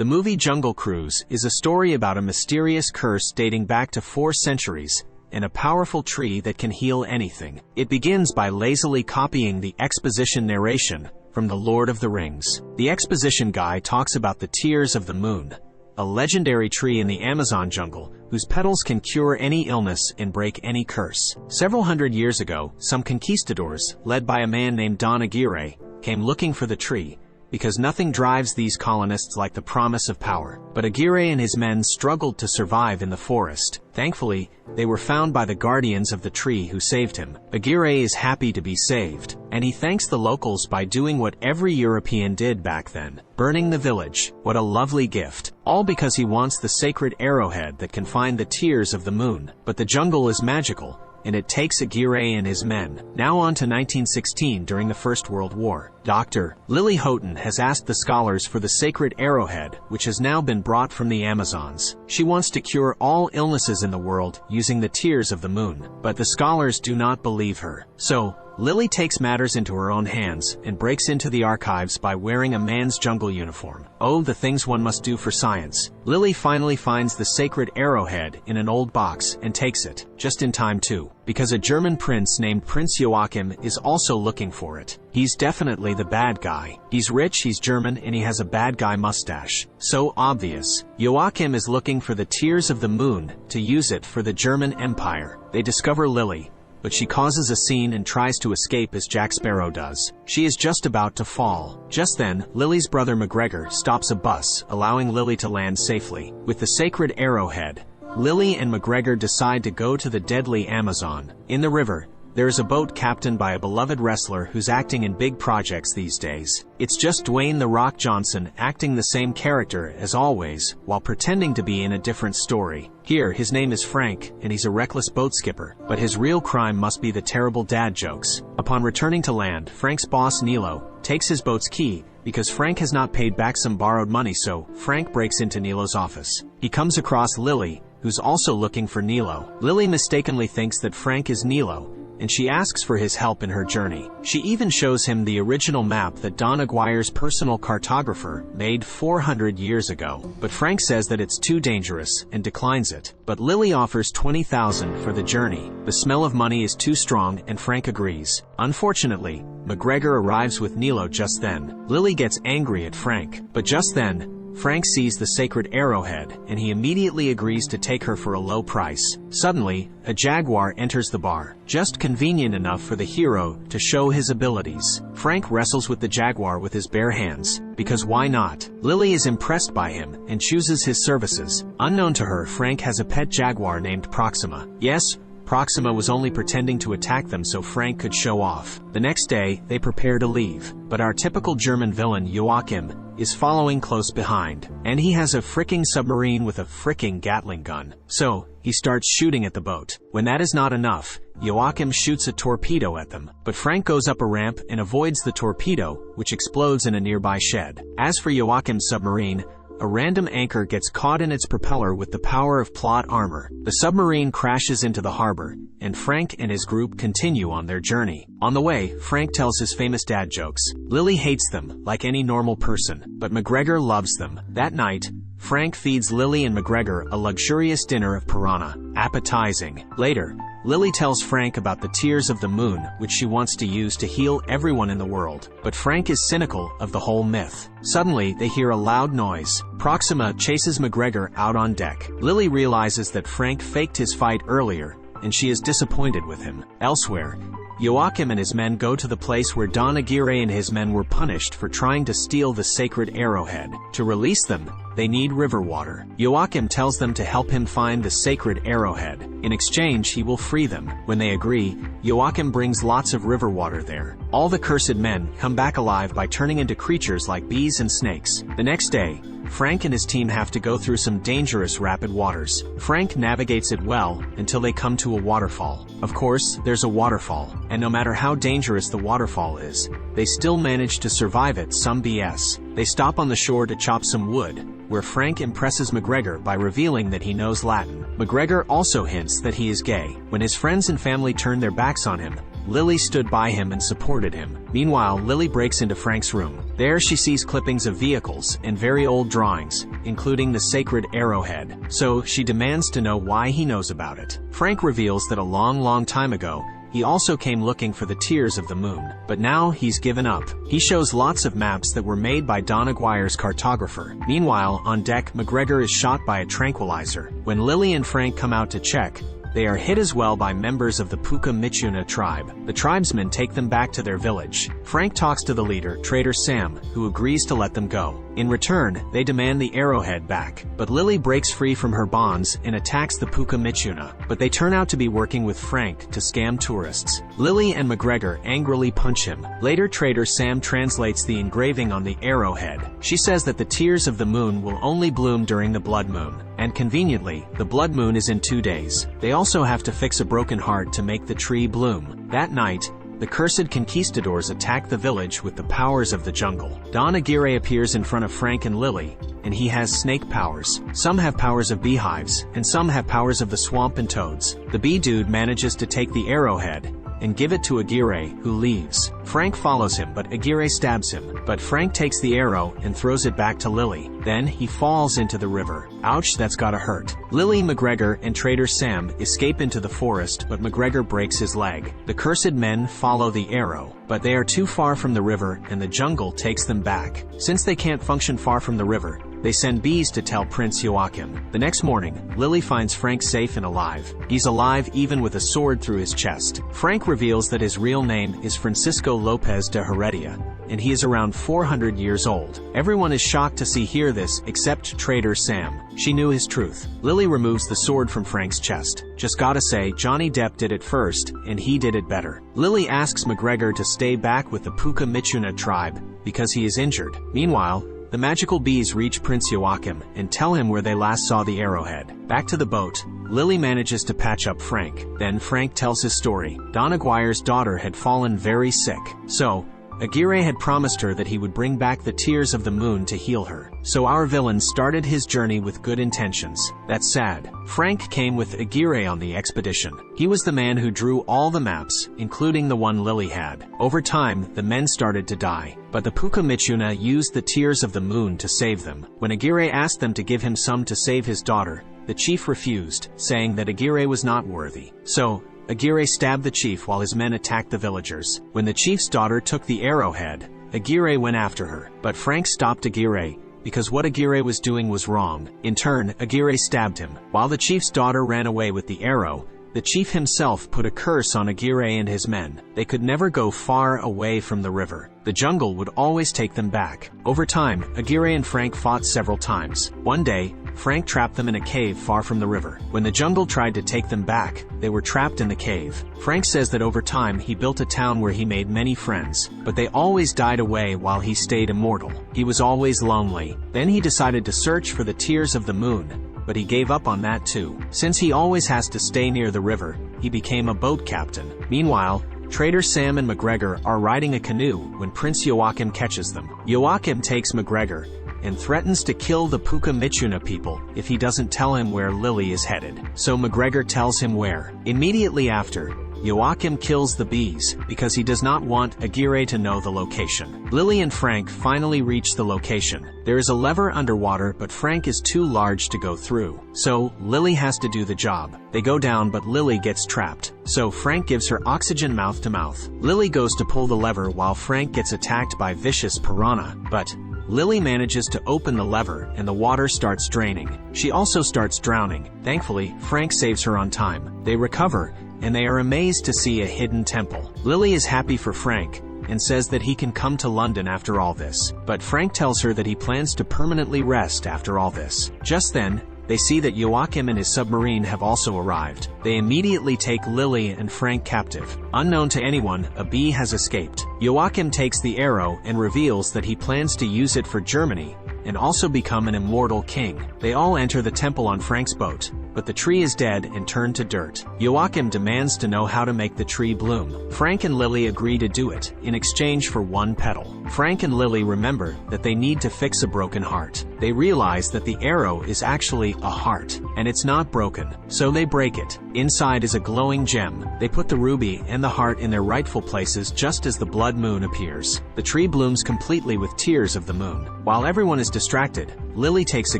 The movie Jungle Cruise is a story about a mysterious curse dating back to 4 centuries and a powerful tree that can heal anything. It begins by lazily copying the exposition narration from The Lord of the Rings. The exposition guy talks about the tears of the moon, a legendary tree in the Amazon jungle whose petals can cure any illness and break any curse. Several hundred years ago, some conquistadors, led by a man named Don Aguirre, came looking for the tree, because nothing drives these colonists like the promise of power. But Aguirre and his men struggled to survive in the forest. Thankfully, they were found by the guardians of the tree who saved him. Aguirre is happy to be saved, and he thanks the locals by doing what every European did back then, burning the village. What a lovely gift. All because he wants the sacred arrowhead that can find the tears of the moon. But the jungle is magical, and it takes Aguirre and his men. Now on to 1916 during the First World War. Dr. Lily Houghton has asked the scholars for the sacred arrowhead, which has now been brought from the Amazons. She wants to cure all illnesses in the world using the tears of the moon. But the scholars do not believe her. So, Lily takes matters into her own hands and breaks into the archives by wearing a man's jungle uniform. Oh, the things one must do for science. Lily finally finds the sacred arrowhead in an old box and takes it, just in time too, because a German prince named Prince Joachim is also looking for it. He's definitely the bad guy. He's rich, he's German, and he has a bad guy mustache. So obvious. Joachim is looking for the tears of the moon to use it for the German Empire. They discover Lily, but she causes a scene and tries to escape as Jack Sparrow does. She is just about to fall. Just then, Lily's brother McGregor stops a bus, allowing Lily to land safely. With the sacred arrowhead, Lily and McGregor decide to go to the deadly Amazon. In the river, there is a boat captained by a beloved wrestler who's acting in big projects these days. It's just Dwayne "The Rock" Johnson acting the same character as always, while pretending to be in a different story. Here, his name is Frank, and he's a reckless boat skipper, but his real crime must be the terrible dad jokes. Upon returning to land, Frank's boss, Nilo, takes his boat's key, because Frank has not paid back some borrowed money, so Frank breaks into Nilo's office. He comes across Lily, who's also looking for Nilo. Lily mistakenly thinks that Frank is Nilo, and she asks for his help in her journey. She even shows him the original map that Don Aguirre's personal cartographer made 400 years ago. But Frank says that it's too dangerous and declines it. But Lily offers $20,000 for the journey. The smell of money is too strong, and Frank agrees. Unfortunately, McGregor arrives with Nilo just then. Lily gets angry at Frank, but just then, Frank sees the sacred arrowhead, and he immediately agrees to take her for a low price. Suddenly, a jaguar enters the bar, just convenient enough for the hero to show his abilities. Frank wrestles with the jaguar with his bare hands, because why not? Lily is impressed by him and chooses his services. Unknown to her, Frank has a pet jaguar named Proxima. Yes, Proxima was only pretending to attack them so Frank could show off. The next day, they prepare to leave, but our typical German villain, Joachim, is following close behind. And he has a fricking submarine with a fricking Gatling gun. So, he starts shooting at the boat. When that is not enough, Joachim shoots a torpedo at them. But Frank goes up a ramp and avoids the torpedo, which explodes in a nearby shed. As for Joachim's submarine, a random anchor gets caught in its propeller with the power of plot armor. The submarine crashes into the harbor, and Frank and his group continue on their journey. On the way, Frank tells his famous dad jokes. Lily hates them, like any normal person, but McGregor loves them. That night, Frank feeds Lily and McGregor a luxurious dinner of piranha. Appetizing. Later, Lily tells Frank about the tears of the moon, which she wants to use to heal everyone in the world. But Frank is cynical of the whole myth. Suddenly, they hear a loud noise. Proxima chases McGregor out on deck. Lily realizes that Frank faked his fight earlier, and she is disappointed with him. Elsewhere, Joachim and his men go to the place where Don Aguirre and his men were punished for trying to steal the sacred arrowhead. To release them, they need river water. Joachim tells them to help him find the sacred arrowhead. In exchange, he will free them. When they agree, Joachim brings lots of river water there. All the cursed men come back alive by turning into creatures like bees and snakes. The next day, Frank and his team have to go through some dangerous rapid waters. Frank navigates it well until they come to a waterfall. Of course, there's a waterfall, and no matter how dangerous the waterfall is, they still manage to survive it. Some BS. They stop on the shore to chop some wood, where Frank impresses McGregor by revealing that he knows Latin. McGregor also hints that he is gay. When his friends and family turn their backs on him, Lily stood by him and supported him. Meanwhile, Lily breaks into Frank's room. There she sees clippings of vehicles and very old drawings, including the sacred arrowhead. So she demands to know why he knows about it. Frank reveals that a long time ago, he also came looking for the tears of the moon, but now he's given up. He shows lots of maps that were made by Don Aguirre's cartographer. Meanwhile, on deck, McGregor is shot by a tranquilizer. When Lily and Frank come out to check, they are hit as well by members of the Puka Michuna tribe. The tribesmen take them back to their village. Frank talks to the leader, Trader Sam, who agrees to let them go. In return, they demand the arrowhead back. But Lily breaks free from her bonds and attacks the Puka Michuna, but they turn out to be working with Frank to scam tourists. Lily and McGregor angrily punch him. Later, Trader Sam translates the engraving on the arrowhead. She says that the tears of the moon will only bloom during the blood moon. And conveniently, the blood moon is in 2 days. They also have to fix a broken heart to make the tree bloom. That night, the cursed conquistadors attack the village with the powers of the jungle. Don Aguirre appears in front of Frank and Lily, and he has snake powers. Some have powers of beehives, and some have powers of the swamp and toads. The bee dude manages to take the arrowhead and give it to Aguirre, who leaves. Frank follows him, but Aguirre stabs him. But Frank takes the arrow and throws it back to Lily. Then he falls into the river. Ouch, that's gotta hurt. Lily, McGregor, and Trader Sam escape into the forest, but McGregor breaks his leg. The cursed men follow the arrow, but they are too far from the river and the jungle takes them back. Since they can't function far from the river, they send bees to tell Prince Joachim. The next morning, Lily finds Frank safe and alive. He's alive even with a sword through his chest. Frank reveals that his real name is Francisco Lopez de Heredia, and he is around 400 years old. Everyone is shocked to hear this except Trader Sam. She knew his truth. Lily removes the sword from Frank's chest. Just gotta say, Johnny Depp did it first, and he did it better. Lily asks McGregor to stay back with the Puka Michuna tribe because he is injured. Meanwhile, the magical bees reach Prince Joachim and tell him where they last saw the arrowhead. Back to the boat, Lily manages to patch up Frank. Then Frank tells his story. Don Aguirre's daughter had fallen very sick. So, Aguirre had promised her that he would bring back the tears of the moon to heal her. So our villain started his journey with good intentions. That's sad. Frank came with Aguirre on the expedition. He was the man who drew all the maps, including the one Lily had. Over time, the men started to die, but the Puka Michuna used the tears of the moon to save them. When Aguirre asked them to give him some to save his daughter, the chief refused, saying that Aguirre was not worthy. So, Aguirre stabbed the chief while his men attacked the villagers. When the chief's daughter took the arrowhead, Aguirre went after her. But Frank stopped Aguirre, because what Aguirre was doing was wrong. In turn, Aguirre stabbed him. While the chief's daughter ran away with the arrow, the chief himself put a curse on Aguirre and his men. They could never go far away from the river. The jungle would always take them back. Over time, Aguirre and Frank fought several times. One day, Frank trapped them in a cave far from the river. When the jungle tried to take them back, they were trapped in the cave. Frank says that over time he built a town where he made many friends, but they always died away while he stayed immortal. He was always lonely. Then he decided to search for the tears of the moon, but he gave up on that too. Since he always has to stay near the river, he became a boat captain. Meanwhile, Trader Sam and McGregor are riding a canoe when Prince Joachim catches them. Joachim takes McGregor and threatens to kill the Puka Michuna people if he doesn't tell him where Lily is headed. So McGregor tells him where. Immediately after, Joachim kills the bees because he does not want Aguirre to know the location. Lily and Frank finally reach the location. There is a lever underwater, but Frank is too large to go through. So Lily has to do the job. They go down, but Lily gets trapped. So Frank gives her oxygen mouth to mouth. Lily goes to pull the lever while Frank gets attacked by vicious piranha. But Lily manages to open the lever and the water starts draining. She also starts drowning. Thankfully, Frank saves her on time. They recover, and they are amazed to see a hidden temple. Lily is happy for Frank and says that he can come to London after all this. But Frank tells her that he plans to permanently rest after all this. Just then, they see that Joachim and his submarine have also arrived. They immediately take Lily and Frank captive. Unknown to anyone, a bee has escaped. Joachim takes the arrow and reveals that he plans to use it for Germany and also become an immortal king. They all enter the temple on Frank's boat, but the tree is dead and turned to dirt. Joachim demands to know how to make the tree bloom. Frank and Lily agree to do it, in exchange for one petal. Frank and Lily remember that they need to fix a broken heart. They realize that the arrow is actually a heart, and it's not broken, so they break it. Inside is a glowing gem. They put the ruby and the heart in their rightful places just as the blood moon appears. The tree blooms completely with tears of the moon. While everyone is distracted, Lily takes a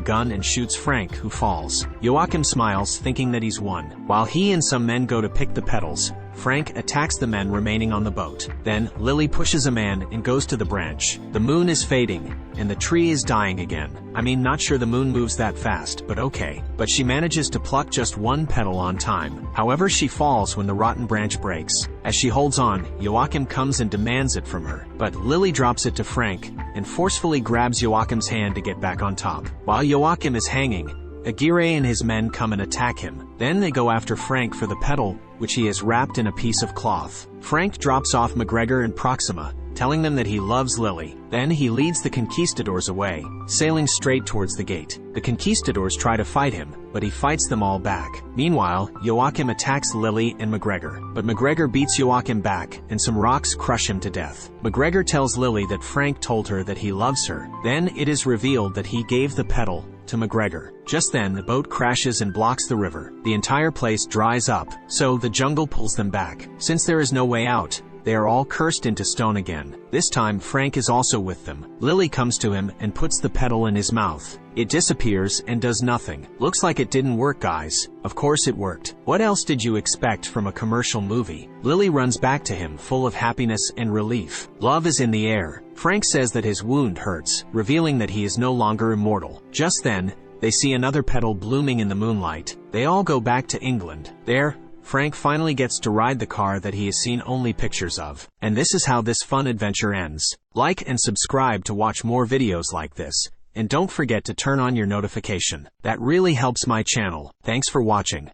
gun and shoots Frank, who falls. Joachim smiles, thinking that he's won. While he and some men go to pick the petals, Frank attacks the men remaining on the boat. Then, Lily pushes a man and goes to the branch. The moon is fading, and the tree is dying again. I mean, not sure the moon moves that fast, but okay. But she manages to pluck just one petal on time. However, she falls when the rotten branch breaks. As she holds on, Joachim comes and demands it from her. But Lily drops it to Frank, and forcefully grabs Joachim's hand to get back on top. While Joachim is hanging, Aguirre and his men come and attack him. Then they go after Frank for the petal, which he has wrapped in a piece of cloth. Frank drops off McGregor and Proxima, telling them that he loves Lily. Then he leads the conquistadors away, sailing straight towards the gate. The conquistadors try to fight him, but he fights them all back. Meanwhile, Joachim attacks Lily and McGregor, but McGregor beats Joachim back, and some rocks crush him to death. McGregor tells Lily that Frank told her that he loves her. Then it is revealed that he gave the petal to McGregor. Just then, the boat crashes and blocks the river. The entire place dries up, so the jungle pulls them back. Since there is no way out, they are all cursed into stone again. This time, Frank is also with them. Lily comes to him and puts the petal in his mouth. It disappears and does nothing. Looks like it didn't work, guys. Of course it worked. What else did you expect from a commercial movie? Lily runs back to him, full of happiness and relief. Love is in the air. Frank says that his wound hurts, revealing that he is no longer immortal. Just then, they see another petal blooming in the moonlight. They all go back to England. There, Frank finally gets to ride the car that he has seen only pictures of. And this is how this fun adventure ends. Like and subscribe to watch more videos like this. And don't forget to turn on your notification. That really helps my channel. Thanks for watching.